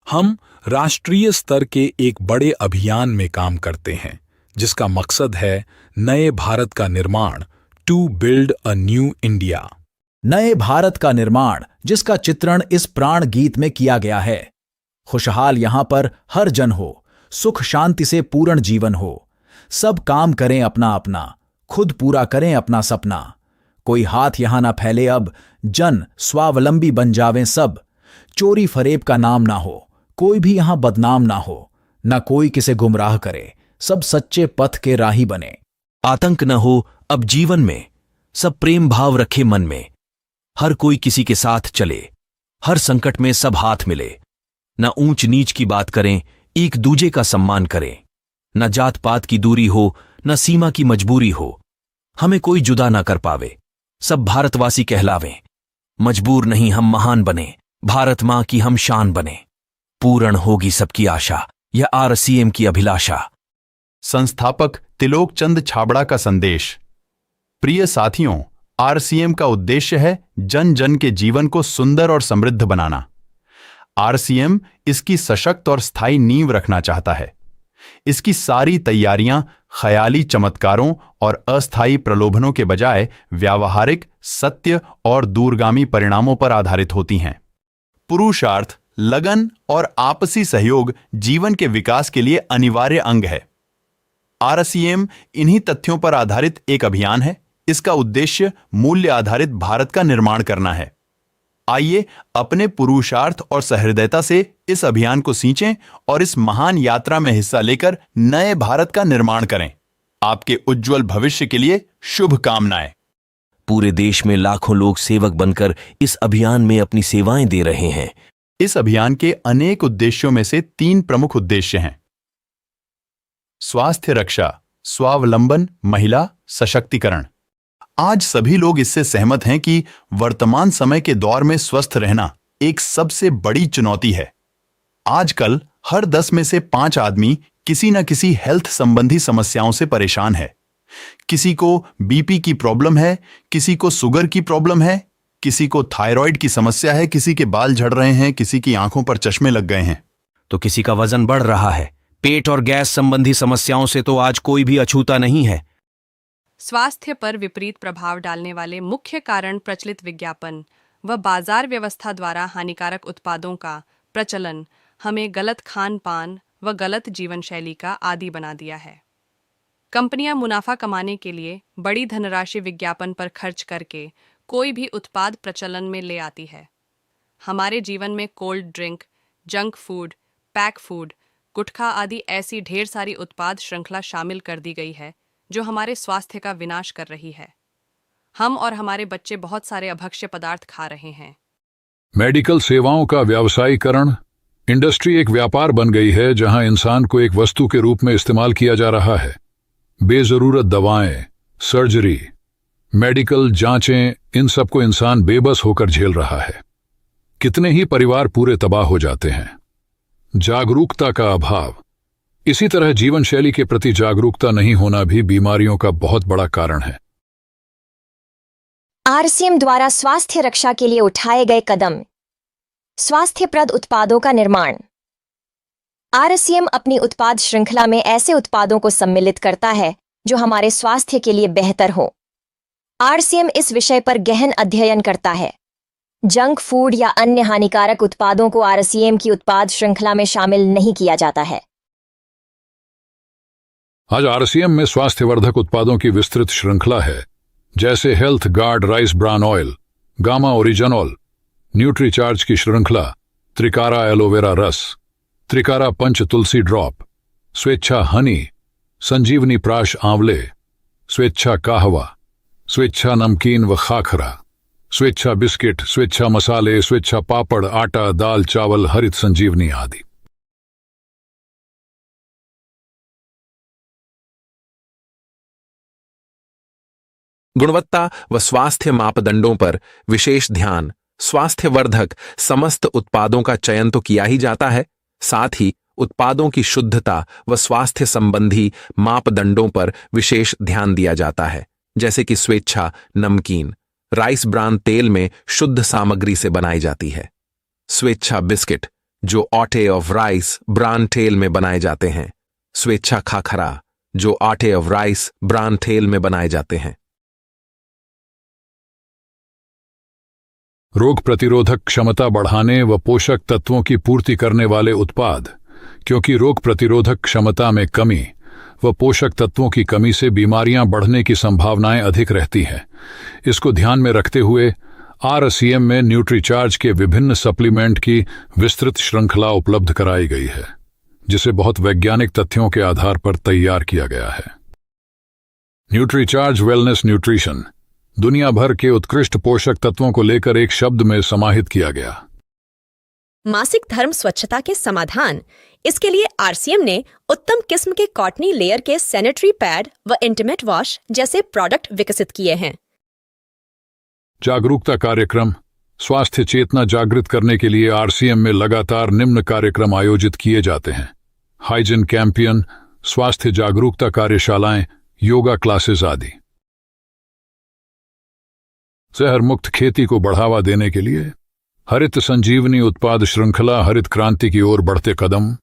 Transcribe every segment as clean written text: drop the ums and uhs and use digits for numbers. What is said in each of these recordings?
हम राष्ट्रीय स्तर के एक बड़े अभियान में काम करते हैं जिसका मकसद है नए भारत का निर्माण, to build a new India. नए भारत का निर्माण जिसका चित्रण इस प्राण गीत में किया गया है। खुशहाल यहां पर हर जन हो, सुख शांति से पूर्ण जीवन हो, सब काम करें अपना अपना, खुद पूरा करें अपना सपना। कोई हाथ यहां ना फैले अब, जन स्वावलंबी बन जावें सब। चोरी फरेब का नाम ना हो, कोई भी यहां बदनाम ना हो, ना कोई किसे गुमराह करे, सब सच्चे पथ के राही बने। आतंक न हो अब जीवन में, सब प्रेम भाव रखे मन में। हर कोई किसी के साथ चले, हर संकट में सब हाथ मिले। न ऊंच नीच की बात करें, एक दूजे का सम्मान करें। न जात पात की दूरी हो, न सीमा की मजबूरी हो। हमें कोई जुदा ना कर पावे, सब भारतवासी कहलावें। मजबूर नहीं हम महान बने, भारत मां की हम शान बने। पूर्ण होगी सबकी आशा, यह आरसीएम की अभिलाषा। संस्थापक त्रिलोक चंद छाबड़ा का संदेश। प्रिय साथियों, आरसीएम का उद्देश्य है जन जन के जीवन को सुंदर और समृद्ध बनाना। आरसीएम इसकी सशक्त और स्थायी नींव रखना चाहता है। इसकी सारी तैयारियां ख्याली चमत्कारों और अस्थायी प्रलोभनों के बजाय व्यावहारिक, सत्य और दूरगामी परिणामों पर आधारित होती हैं। पुरुषार्थ, लगन और आपसी सहयोग जीवन के विकास के लिए अनिवार्य अंग है। आरसीएम इन्हीं तथ्यों पर आधारित एक अभियान है। इसका उद्देश्य मूल्य आधारित भारत का निर्माण करना है। आइए अपने पुरुषार्थ और सहृदयता से इस अभियान को सींचें और इस महान यात्रा में हिस्सा लेकर नए भारत का निर्माण करें। आपके उज्जवल भविष्य के लिए शुभकामनाएं। पूरे देश में लाखों लोग सेवक बनकर इस अभियान में अपनी सेवाएं दे रहे हैं। इस अभियान के अनेक उद्देश्यों में से 3 प्रमुख उद्देश्य हैं। स्वास्थ्य रक्षा, स्वावलंबन, महिला सशक्तिकरण। आज सभी लोग इससे सहमत हैं कि वर्तमान समय के दौर में स्वस्थ रहना एक सबसे बड़ी चुनौती है। आजकल हर 10 में से 5 आदमी किसी न किसी हेल्थ संबंधी समस्याओं से परेशान है। किसी को बीपी की प्रॉब्लम है, किसी को शुगर की प्रॉब्लम है, किसी को थायराइड की समस्या है, किसी के बाल झड़ रहे हैं, किसी की आंखों पर चश्मे लग गए हैं, तो किसी का वजन बढ़ रहा है। पेट और गैस संबंधी समस्याओं से तो आज कोई भी अछूता नहीं है। स्वास्थ्य पर विपरीत प्रभाव डालने वाले मुख्य कारण प्रचलित विज्ञापन व बाजार व्यवस्था द्वारा हानिकारक उत्पादों का प्रचलन हमें गलत खान पान व गलत जीवन शैली का आदी बना दिया है। कंपनियां मुनाफा कमाने के लिए बड़ी धनराशि विज्ञापन पर खर्च करके कोई भी उत्पाद प्रचलन में ले आती है। हमारे जीवन में cold drink, junk food, pack food, गुटखा आदि ऐसी ढेर सारी उत्पाद श्रृंखला शामिल कर दी गई है जो हमारे स्वास्थ्य का विनाश कर रही है। हम और हमारे बच्चे बहुत सारे अभक्ष्य पदार्थ खा रहे हैं। मेडिकल सेवाओं का व्यावसायीकरण। इंडस्ट्री एक व्यापार बन गई है जहां इंसान को एक वस्तु के रूप में इस्तेमाल किया जा रहा है। बेजरूरत दवाएं, सर्जरी, मेडिकल जांचें, इन सबको इंसान बेबस होकर झेल रहा है। कितने ही परिवार पूरे तबाह हो जाते हैं। जागरूकता का अभाव। इसी तरह जीवन शैली के प्रति जागरूकता नहीं होना भी बीमारियों का बहुत बड़ा कारण है। आरसीएम द्वारा स्वास्थ्य रक्षा के लिए उठाए गए कदम। स्वास्थ्यप्रद उत्पादों का निर्माण। आरसीएम अपनी उत्पाद श्रृंखला में ऐसे उत्पादों को सम्मिलित करता है जो हमारे स्वास्थ्य के लिए बेहतर हो। आरसीएम इस विषय पर गहन अध्ययन करता है। जंक फूड या अन्य हानिकारक उत्पादों को आरसीएम की उत्पाद श्रृंखला में शामिल नहीं किया जाता है। आज आरसीएम में स्वास्थ्यवर्धक उत्पादों की विस्तृत श्रृंखला है, जैसे health guard rice bran oil, gamma oryzanol, Nutricharge की श्रृंखला, त्रिकारा एलोवेरा रस, त्रिकारा पंच तुलसी ड्रॉप, स्वेच्छा हनी, संजीवनी प्राश आंवले, स्वेच्छा कहवा, स्वेच्छा नमकीन व खाखरा, स्वेच्छा बिस्किट, स्वेच्छा मसाले, स्वेच्छा पापड़, आटा, दाल, चावल, हरित संजीवनी आदि। गुणवत्ता व स्वास्थ्य मापदंडों पर विशेष ध्यान। स्वास्थ्यवर्धक समस्त उत्पादों का चयन तो किया ही जाता है, साथ ही उत्पादों की शुद्धता व स्वास्थ्य संबंधी मापदंडों पर विशेष ध्यान दिया जाता है, जैसे कि स्वेच्छा नमकीन राइस ब्रान तेल में शुद्ध सामग्री से बनाई जाती है। स्वेच्छा बिस्किट जो आटे ऑफ राइस ब्रान टेल में बनाए जाते हैं। स्वेच्छा खाखरा, जो आटे ऑफ राइस ब्रान टेल में बनाए जाते हैं। रोग प्रतिरोधक क्षमता बढ़ाने व पोषक तत्वों की पूर्ति करने वाले उत्पाद, क्योंकि रोग प्रतिरोधक क्षमता में कमी व पोषक तत्वों की कमी से बीमारियां बढ़ने की संभावनाएं अधिक रहती हैं। इसको ध्यान में रखते हुए आरसीएम में न्यूट्रीचार्ज के विभिन्न सप्लीमेंट की विस्तृत श्रृंखला उपलब्ध कराई गई है, जिसे बहुत वैज्ञानिक तथ्यों के आधार पर तैयार किया गया है। न्यूट्रीचार्ज वेलनेस न्यूट्रिशन दुनिया भर के उत्कृष्ट पोषक तत्वों को लेकर एक शब्द में समाहित किया गया। मासिक धर्म स्वच्छता के समाधान, इसके लिए आरसीएम ने उत्तम किस्म के कॉटनी लेयर के सैनिटरी पैड व इंटीमेट वॉश जैसे प्रोडक्ट विकसित किए हैं। जागरूकता कार्यक्रम, स्वास्थ्य चेतना जागृत करने के लिए आरसीएम में लगातार निम्न कार्यक्रम आयोजित किए जाते हैं। हाइजीन कैंपेन, स्वास्थ्य जागरूकता कार्यशालाएं, योगा क्लासेस आदि। जहर मुक्त खेती को बढ़ावा देने के लिए हरित संजीवनी उत्पाद श्रृंखला, हरित क्रांति की ओर बढ़ते कदम।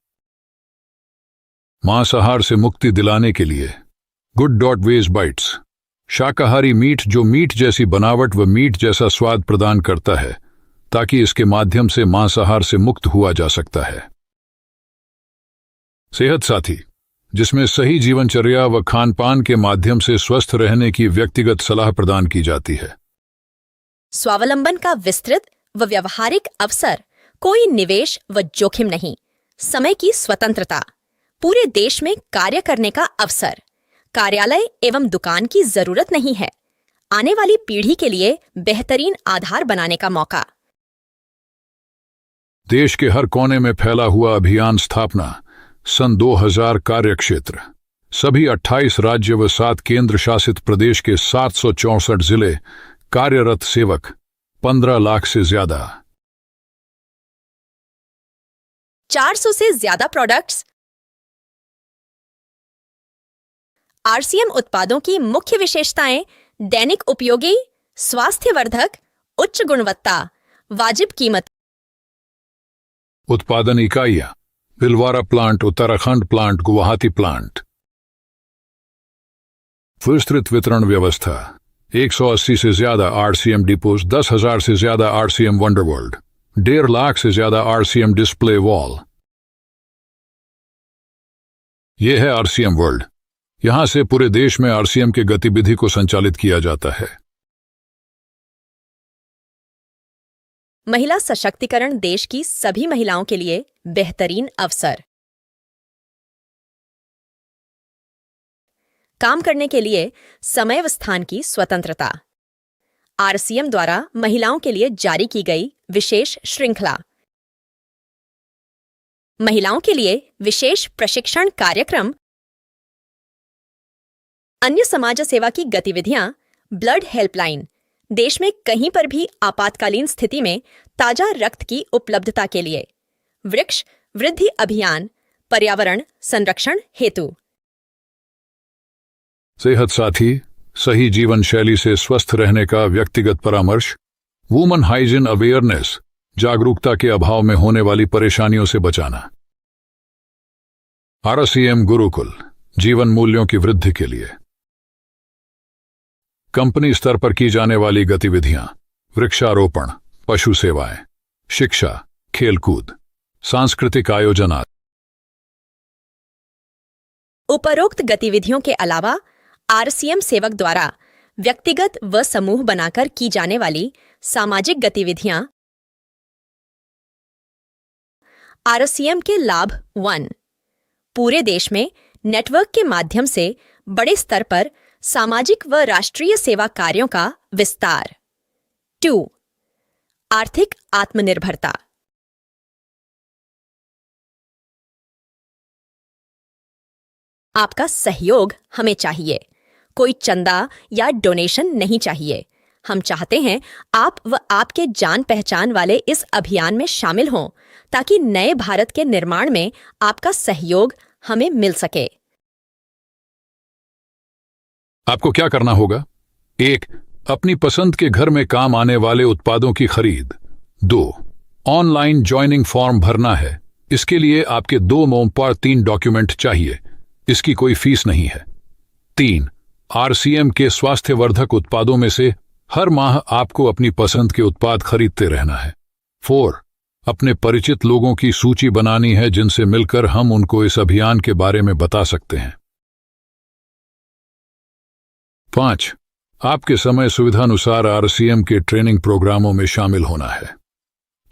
मांसाहार से मुक्ति दिलाने के लिए good.veg बाइट्स, शाकाहारी मीट जो मीट जैसी बनावट व मीट जैसा स्वाद प्रदान करता है, ताकि इसके माध्यम से मांसाहार से मुक्त हुआ जा सकता है। सेहत साथी, जिसमें सही जीवनचर्या व खानपान के माध्यम से स्वस्थ रहने की व्यक्तिगत सलाह प्रदान की जाती है। स्वावलंबन का विस्तृत व व्यवहारिक अवसर, कोई निवेश व जोखिम नहीं, समय की स्वतंत्रता, पूरे देश में कार्य करने का अवसर, कार्यालय एवं दुकान की जरूरत नहीं है, आने वाली पीढ़ी के लिए बेहतरीन आधार बनाने का मौका। देश के हर कोने में फैला हुआ अभियान स्थापना, सन 2000 कार्यक्षेत्र, सभी 28 राज्य व 7 केंद्र शासित प्रदेश के 764 जिले, कार्यरत सेवक 15 लाख से ज्यादा, 400 से ज्यादा प्रोडक्ट्स। आरसीएम उत्पादों की मुख्य विशेषताएं दैनिक उपयोगी, स्वास्थ्यवर्धक, उच्च गुणवत्ता, वाजिब कीमत। उत्पादन इकाइयां, Bhilwara plant, Uttarakhand plant, Guwahati plant. विस्तृत वितरण व्यवस्था, 180 से ज्यादा आरसीएम डिपोज, 10,000 से ज्यादा आरसीएम वंडरवर्ल्ड, 1.5 लाख से ज्यादा आरसीएम डिस्प्ले वॉल। यह है आरसीएम वर्ल्ड। यहां से पूरे देश में आरसीएम के गतिविधि को संचालित किया जाता है। महिला सशक्तिकरण, देश की सभी महिलाओं के लिए बेहतरीन अवसर। काम करने के लिए समय व स्थान की स्वतंत्रता। आरसीएम द्वारा महिलाओं के लिए जारी की गई विशेष श्रृंखला। महिलाओं के लिए विशेष प्रशिक्षण कार्यक्रम, अन्य समाज सेवा की गतिविधियां, ब्लड हेल्पलाइन, देश में कहीं पर भी आपातकालीन स्थिति में ताजा रक्त की उपलब्धता के लिए, वृक्ष वृद्धि अभियान, पर्यावरण संरक्षण हेतु। सेहत साथी, सही जीवन शैली से स्वस्थ रहने का व्यक्तिगत परामर्श, वुमन हाइजीन अवेयरनेस, जागरूकता के अभाव में होने वाली परेशानियों से बचाना। आरसीएम गुरुकुल, जीवन मूल्यों की वृद्धि के लिए कंपनी स्तर पर की जाने वाली गतिविधियां, वृक्षारोपण, पशु सेवाएं, शिक्षा, खेलकूद, सांस्कृतिक आयोजन आदि। उपरोक्त गतिविधियों के अलावा आरसीएम सेवक द्वारा व्यक्तिगत व समूह बनाकर की जाने वाली सामाजिक गतिविधियां। आरसीएम के लाभ 1, पूरे देश में नेटवर्क के माध्यम से बड़े स्तर पर सामाजिक व राष्ट्रीय सेवा कार्यों का विस्तार। 2, आर्थिक आत्मनिर्भरता। आपका सहयोग हमें चाहिए, कोई चंदा या डोनेशन नहीं चाहिए। हम चाहते हैं आप व आपके जान पहचान वाले इस अभियान में शामिल हों, ताकि नए भारत के निर्माण में आपका सहयोग हमें मिल सके। आपको क्या करना होगा? 1. अपनी पसंद के घर में काम आने वाले उत्पादों की खरीद। 2. ऑनलाइन ज्वाइनिंग फॉर्म भरना है। इसके लिए आपके 2 मोम पर 3 डॉक्यूमेंट चाहिए। इसकी कोई फीस नहीं है। 3. आरसीएम के स्वास्थ्यवर्धक उत्पादों में से हर माह आपको अपनी पसंद के उत्पाद खरीदते रहना है। 4. अपने परिचित लोगों की सूची बनानी है जिनसे मिलकर हम उनको इस अभियान के बारे में बता सकते हैं। 5. आपके समय सुविधानुसार आरसीएम के ट्रेनिंग प्रोग्रामों में शामिल होना है।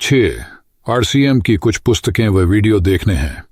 6. आरसीएम की कुछ पुस्तकें व वीडियो देखने हैं।